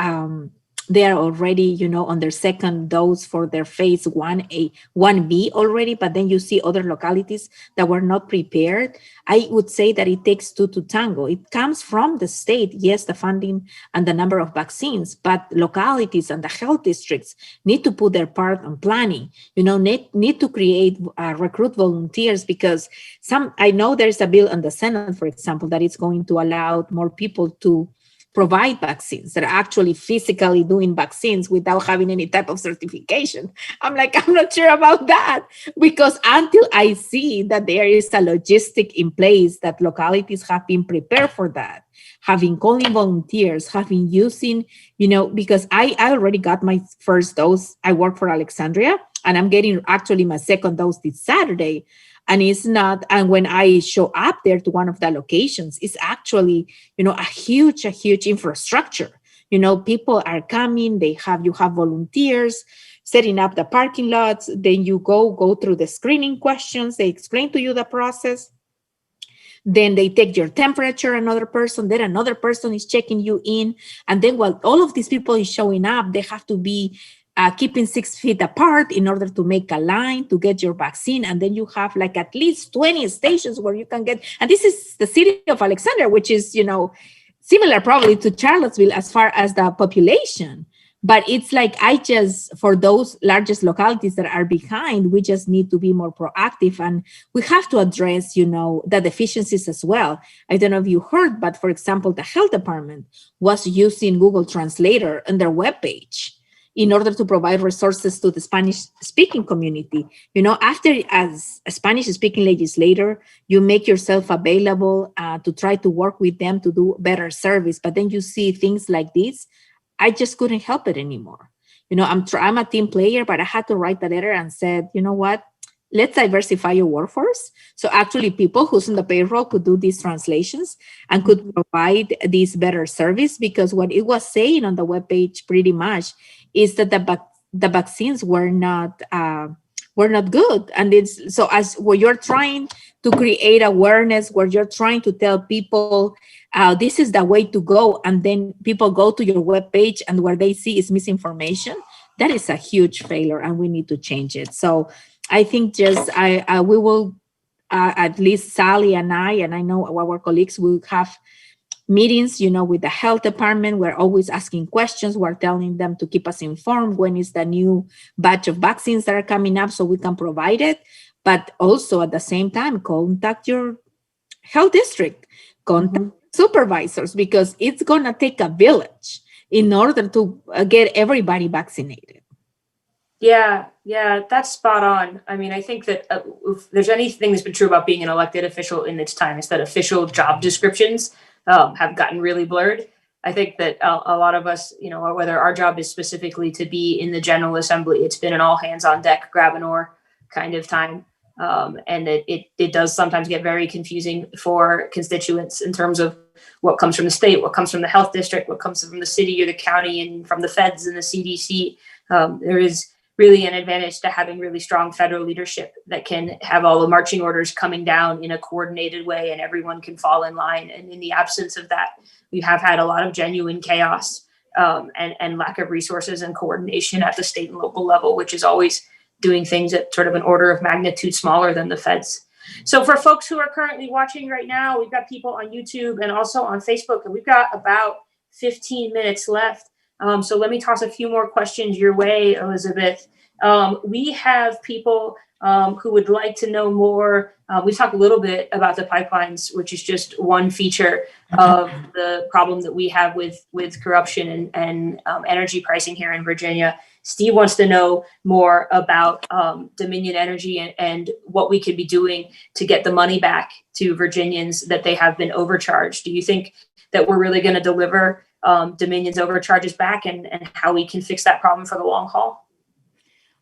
already, on their second dose for their phase 1A, 1B already, but then you see other localities that were not prepared. I would say that it takes two to tango. It comes from the state, yes, the funding and the number of vaccines, but localities and the health districts need to put their part on planning, need to create, recruit volunteers, because I know there's a bill in the Senate, for example, that is going to allow more people to provide vaccines, that are actually physically doing vaccines without having any type of certification. I'm not sure about that, because until I see that there is a logistic in place, that localities have been prepared for that, having calling volunteers, having using, because I already got my first dose. I work for Alexandria, and I'm getting actually my second dose this Saturday. And it's not, and when I show up there to one of the locations, it's actually, a huge infrastructure. People are coming, you have volunteers setting up the parking lots. Then you go through the screening questions. They explain to you the process. Then they take your temperature, another person is checking you in. And then while all of these people is showing up, they have to be keeping 6 feet apart in order to make a line to get your vaccine. And then you have at least 20 stations where you can get, and this is the city of Alexandria, which is, similar probably to Charlottesville as far as the population. But it's for those largest localities that are behind, we just need to be more proactive, and we have to address, the deficiencies as well. I don't know if you heard, but for example, the health department was using Google Translator on their webpage in order to provide resources to the Spanish-speaking community. After, as a Spanish-speaking legislator, you make yourself available to try to work with them to do better service. But then you see things like this, I just couldn't help it anymore. I'm a team player, but I had to write the letter and said, you know what? Let's diversify your workforce. So actually people who's on the payroll could do these translations and could provide this better service, because what it was saying on the webpage pretty much is that the vaccines were not good. And it's so, as where you're trying to create awareness, where you're trying to tell people this is the way to go, and then people go to your webpage and where they see is misinformation, that is a huge failure, and we need to change it. So I think we will, at least Sally and I know our colleagues will have meetings, with the health department. We're always asking questions. We're telling them to keep us informed when is the new batch of vaccines that are coming up so we can provide it. But also at the same time, contact your health district, contact supervisors, because it's going to take a village in order to get everybody vaccinated. Yeah, that's spot on. I mean, I think that if there's anything that's been true about being an elected official in its time, it's that official job descriptions have gotten really blurred. I think that a lot of us, whether our job is specifically to be in the General Assembly, it's been an all hands on deck, grab an oar kind of time. And it does sometimes get very confusing for constituents in terms of what comes from the state, what comes from the health district, what comes from the city or the county, and from the feds and the CDC. There is really an advantage to having really strong federal leadership that can have all the marching orders coming down in a coordinated way and everyone can fall in line. And in the absence of that, we have had a lot of genuine chaos and lack of resources and coordination at the state and local level, which is always doing things at sort of an order of magnitude smaller than the feds. So for folks who are currently watching right now, we've got people on YouTube and also on Facebook, and we've got about 15 minutes left. So let me toss a few more questions your way, Elizabeth. We have people who would like to know more. We talked a little bit about the pipelines, which is just one feature of the problem that we have with corruption and energy pricing here in Virginia. Steve wants to know more about Dominion Energy and what we could be doing to get the money back to Virginians that they have been overcharged. Do you think that we're really going to deliver Dominion's overcharges back, and how we can fix that problem for the long haul?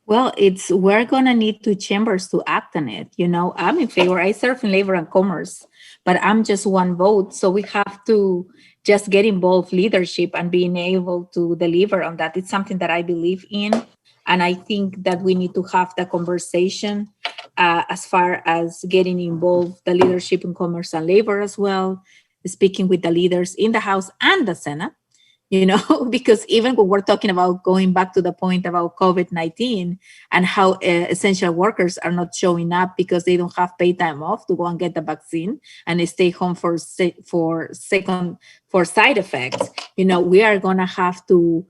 Well, we're gonna need two chambers to act on it. I'm in favor. I serve in labor and commerce, but I'm just one vote. So we have to just get involved leadership and being able to deliver on that. It's something that I believe in. And I think that we need to have the conversation as far as getting involved, the leadership in commerce and labor as well, speaking with the leaders in the House and the Senate. Because even when we're talking about going back to the point about COVID-19 and how essential workers are not showing up because they don't have paid time off to go and get the vaccine and they stay home for side effects, we are going to have to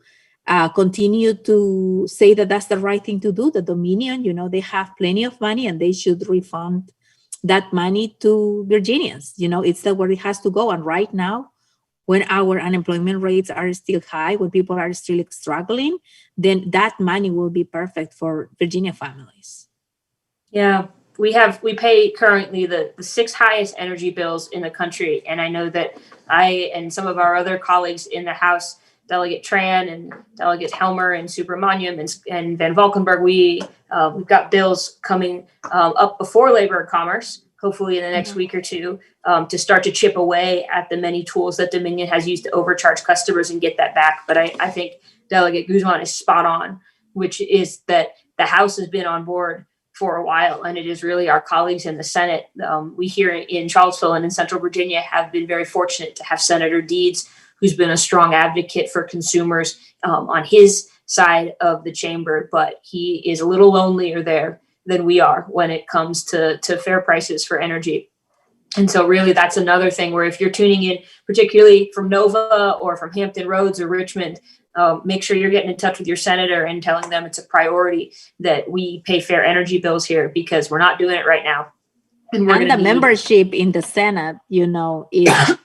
continue to say that that's the right thing to do. The Dominion, they have plenty of money and they should refund that money to Virginians. It's the where it has to go. And right now, when our unemployment rates are still high, when people are still struggling, then that money will be perfect for Virginia families. Yeah, we pay currently the sixth highest energy bills in the country. And I know that I and some of our other colleagues in the House, Delegate Tran and Delegate Helmer and Supermanium and Van Valkenburg, we've got bills coming up before Labor and Commerce, hopefully in the next week or two, to start to chip away at the many tools that Dominion has used to overcharge customers and get that back. But I think Delegate Guzman is spot on, which is that the House has been on board for a while, and it is really our colleagues in the Senate. We here in Charlottesville and in Central Virginia have been very fortunate to have Senator Deeds, who's been a strong advocate for consumers on his side of the chamber, but he is a little lonelier there than we are when it comes to fair prices for energy. And so really that's another thing where if you're tuning in, particularly from Nova or from Hampton Roads or Richmond, make sure you're getting in touch with your senator and telling them it's a priority that we pay fair energy bills here, because we're not doing it right now. And the membership in the Senate, is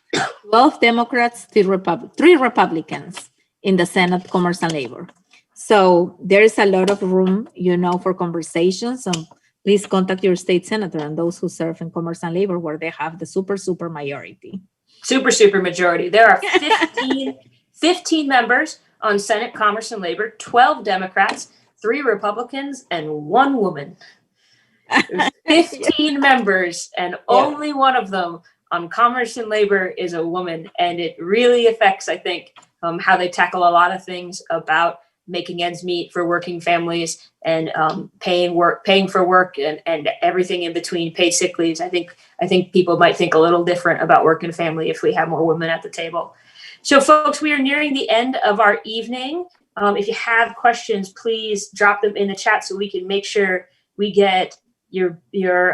12 Democrats, 3 Republicans in the Senate, Commerce and Labor. So there is a lot of room, for conversations. So please contact your state senator and those who serve in Commerce and Labor, where they have the super majority. Super majority. There are 15 members on Senate, Commerce and Labor, 12 Democrats, 3 Republicans, and 1 woman. There's 15 members, and only one of them on Commerce and Labor is a woman. And it really affects, I think, how they tackle a lot of things about making ends meet for working families and paying for work and everything in between, paid sick leaves. I think people might think a little different about work and family if we have more women at the table. So folks, we are nearing the end of our evening. If you have questions, please drop them in the chat so we can make sure we get your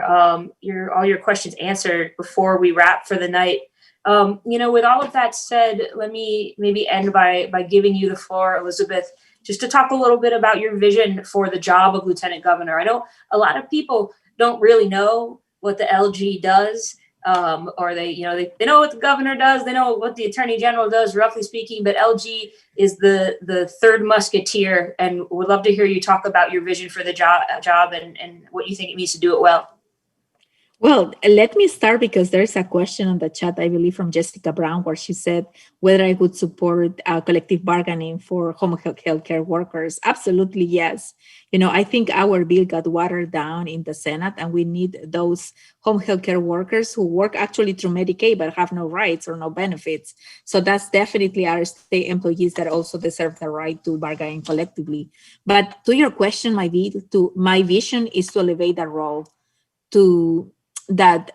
all your questions answered before we wrap for the night. With all of that said, let me maybe end by giving you the floor, Elizabeth, just to talk a little bit about your vision for the job of Lieutenant Governor. I know a lot of people don't really know what the LG does, or they know what the governor does, they know what the attorney general does, roughly speaking, but LG is the third musketeer, and would love to hear you talk about your vision for the job and what you think it means to do it well. Well, let me start because there's a question on the chat, I believe, from Jessica Brown, where she said whether I would support collective bargaining for home health care workers. Absolutely, yes. I think our bill got watered down in the Senate, and we need those home health care workers who work actually through Medicaid but have no rights or no benefits. So that's definitely our state employees that also deserve the right to bargain collectively. But to your question, my vision is to elevate that role to the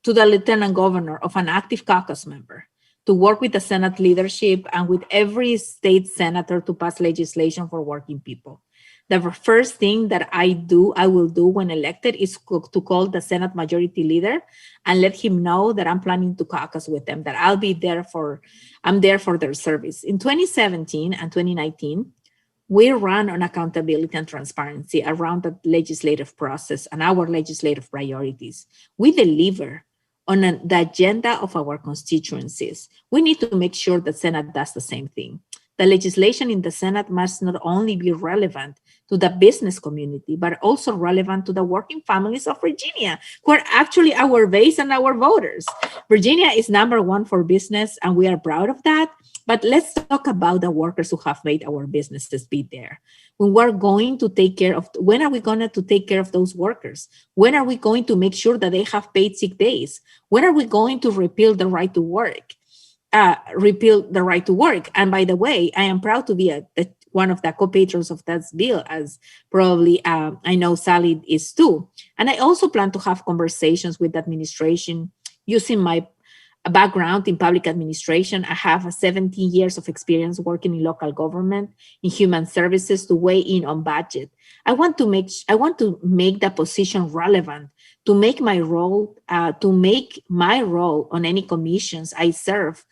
lieutenant governor of an active caucus member, to work with the Senate leadership and with every state senator to pass legislation for working people. The first thing that I will do when elected is to call the Senate majority leader and let him know that I'm planning to caucus with them, that I'm there for their service. In 2017 and 2019, We run on accountability and transparency around the legislative process and our legislative priorities. We deliver on the agenda of our constituencies. We need to make sure the Senate does the same thing. The legislation in the Senate must not only be relevant to the business community, but also relevant to the working families of Virginia, who are actually our base and our voters. Virginia is #1 for business, and we are proud of that. But let's talk about the workers who have made our businesses be there. When are we going to take care of those workers? When are we going to make sure that they have paid sick days? When are we going to repeal the right to work? And by the way, I am proud to be one of the co-patrons of that bill, as probably I know Sally is too. And I also plan to have conversations with the administration using my background in public administration. I have 17 years of experience working in local government, in human services, to weigh in on budget. I want to make the position relevant, to make my role on any commissions I serve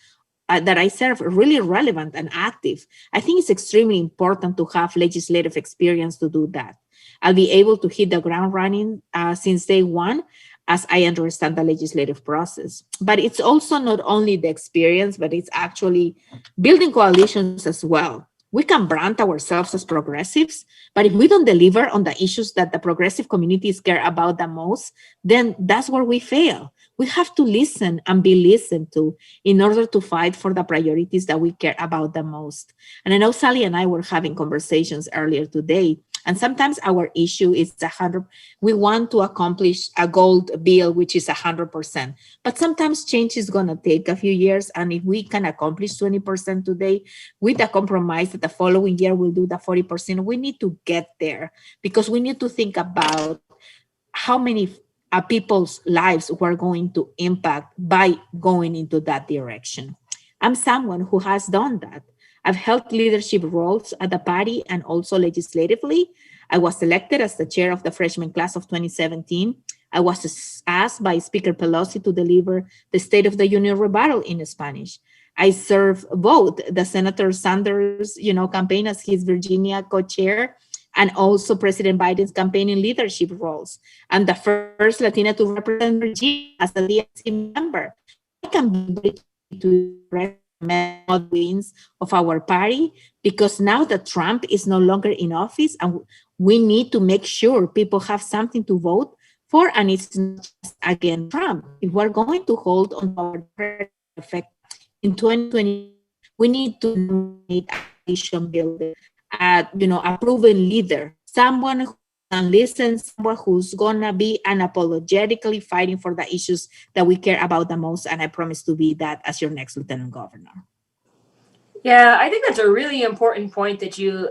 really relevant and active. I think it's extremely important to have legislative experience to do that. I'll be able to hit the ground running since day one, as I understand the legislative process. But it's also not only the experience, but it's actually building coalitions as well. We can brand ourselves as progressives, but if we don't deliver on the issues that the progressive communities care about the most, then that's where we fail. We have to listen and be listened to in order to fight for the priorities that we care about the most. And I know Sally and I were having conversations earlier today, and sometimes our issue is we want to accomplish a gold bill, which is 100%. But sometimes change is going to take a few years. And if we can accomplish 20% today with a compromise that the following year we'll do the 40%, we need to get there, because we need to think about how many people's lives we're going to impact by going into that direction. I'm someone who has done that. I've held leadership roles at the party and also legislatively. I was elected as the chair of the freshman class of 2017. I was asked by Speaker Pelosi to deliver the State of the Union rebuttal in Spanish. I serve both the Senator Sanders, campaign as his Virginia co-chair, and also President Biden's campaigning leadership roles. I'm the first Latina to represent Virginia as a DNC member. I can be to represent wins of our party, because now that Trump is no longer in office, and we need to make sure people have something to vote for, and it's not just against Trump. If we're going to hold on our effect in 2020, we need to nominate a nation builder, a proven leader, someone who can listen, someone who's gonna be unapologetically fighting for the issues that we care about the most. And I promise to be that as your next lieutenant governor. Yeah, I think that's a really important point that you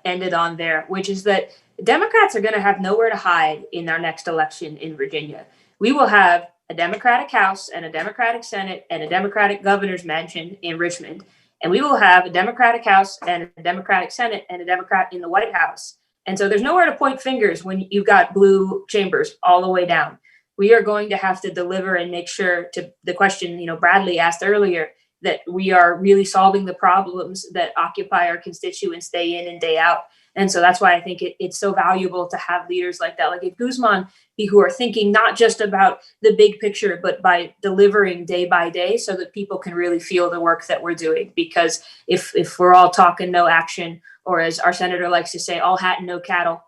ended on there, which is that Democrats are going to have nowhere to hide in our next election in Virginia. We will have a Democratic House and a Democratic Senate and a Democratic governor's mansion in Richmond. And we will have a Democratic House and a Democratic Senate and a Democrat in the White House. And so there's nowhere to point fingers when you've got blue chambers all the way down. We are going to have to deliver and make sure, to the question, Bradley asked earlier, that we are really solving the problems that occupy our constituents day in and day out. And so that's why I think it's so valuable to have leaders like Delegate Guzman who are thinking not just about the big picture, but by delivering day by day so that people can really feel the work that we're doing. Because if we're all talking no action, or as our senator likes to say, all hat and no cattle,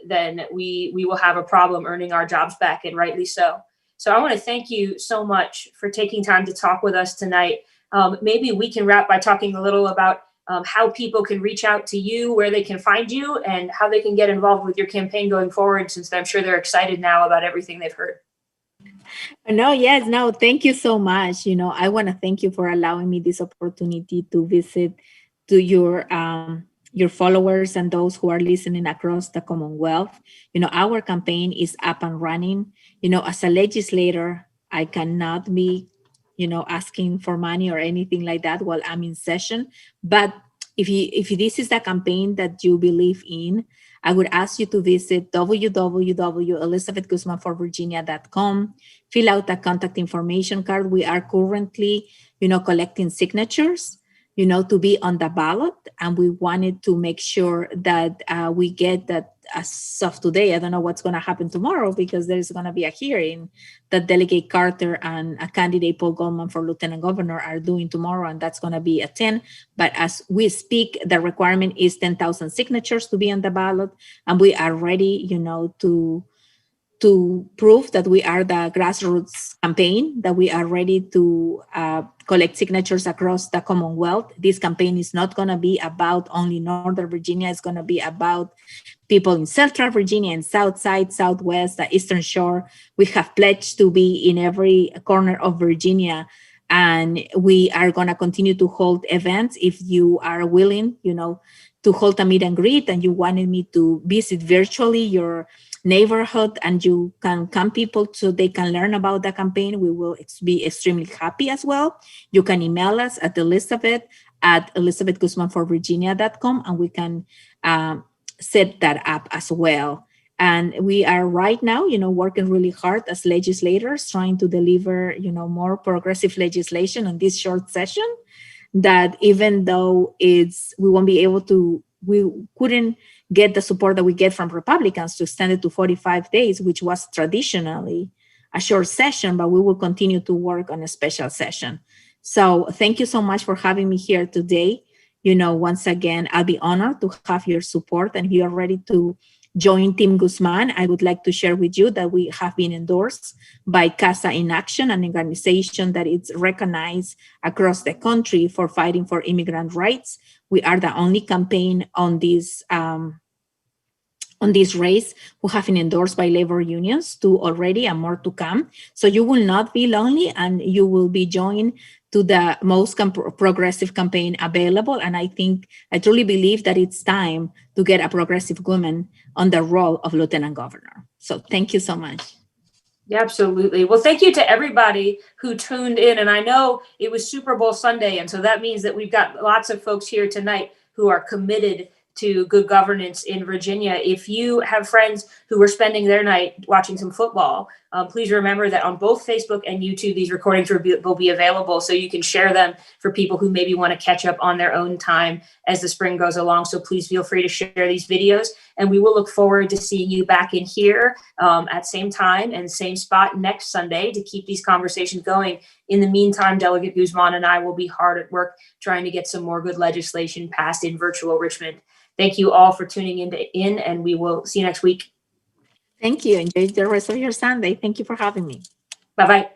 then we will have a problem earning our jobs back, and rightly so. So I want to thank you so much for taking time to talk with us tonight. Maybe we can wrap by talking a little about how people can reach out to you, where they can find you, and how they can get involved with your campaign going forward, since I'm sure they're excited now about everything they've heard. No, thank you so much. I want to thank you for allowing me this opportunity to visit to your followers and those who are listening across the Commonwealth. Our campaign is up and running. As a legislator, I cannot be asking for money or anything like that while I'm in session. But if this is the campaign that you believe in, I would ask you to visit www.elizabethguzmanforvirginia.com, fill out a contact information card. We are currently, collecting signatures. to be on the ballot. And we wanted to make sure that we get that as of today. I don't know what's going to happen tomorrow because there's going to be a hearing that Delegate Carter and a candidate Paul Guzman for Lieutenant Governor are doing tomorrow, and that's going to be at 10. But as we speak, the requirement is 10,000 signatures to be on the ballot, and we are ready, to prove that we are the grassroots campaign, that we are ready to collect signatures across the Commonwealth. This campaign is not going to be about only Northern Virginia. It's going to be about people in Central Virginia and South Side, Southwest, the Eastern Shore. We have pledged to be in every corner of Virginia, and we are going to continue to hold events. If you are willing, to hold a meet and greet, and you wanted me to visit virtually your neighborhood and you can come people so they can learn about the campaign, we will be extremely happy as well. You can email us at elizabeth@elizabethguzmanforvirginia.com, and we can set that up as well. And we are right now, working really hard as legislators, trying to deliver, more progressive legislation on this short session, that even though we couldn't get the support that we get from Republicans to extend it to 45 days, which was traditionally a short session, but we will continue to work on a special session. So thank you so much for having me here today. Once again, I'll be honored to have your support, and if you are ready to join Team Guzman, I would like to share with you that we have been endorsed by CASA in Action, an organization that is recognized across the country for fighting for immigrant rights. We are the only campaign on this race who have been endorsed by labor unions, 2 already and more to come. So you will not be lonely, and you will be joined to the most progressive campaign available. And I truly believe that it's time to get a progressive woman on the role of Lieutenant Governor. So thank you so much. Yeah, absolutely. Well, thank you to everybody who tuned in. And I know it was Super Bowl Sunday, and so that means that we've got lots of folks here tonight who are committed to good governance in Virginia. If you have friends who are spending their night watching some football, please remember that on both Facebook and YouTube, these recordings will be available, so you can share them for people who maybe want to catch up on their own time as the spring goes along. So please feel free to share these videos, and we will look forward to seeing you back in here at same time and same spot next Sunday to keep these conversations going. In the meantime, Delegate Guzman and I will be hard at work trying to get some more good legislation passed in virtual Richmond. Thank you all for tuning in, and we will see you next week. Thank you. Enjoy the rest of your Sunday. Thank you for having me. Bye-bye.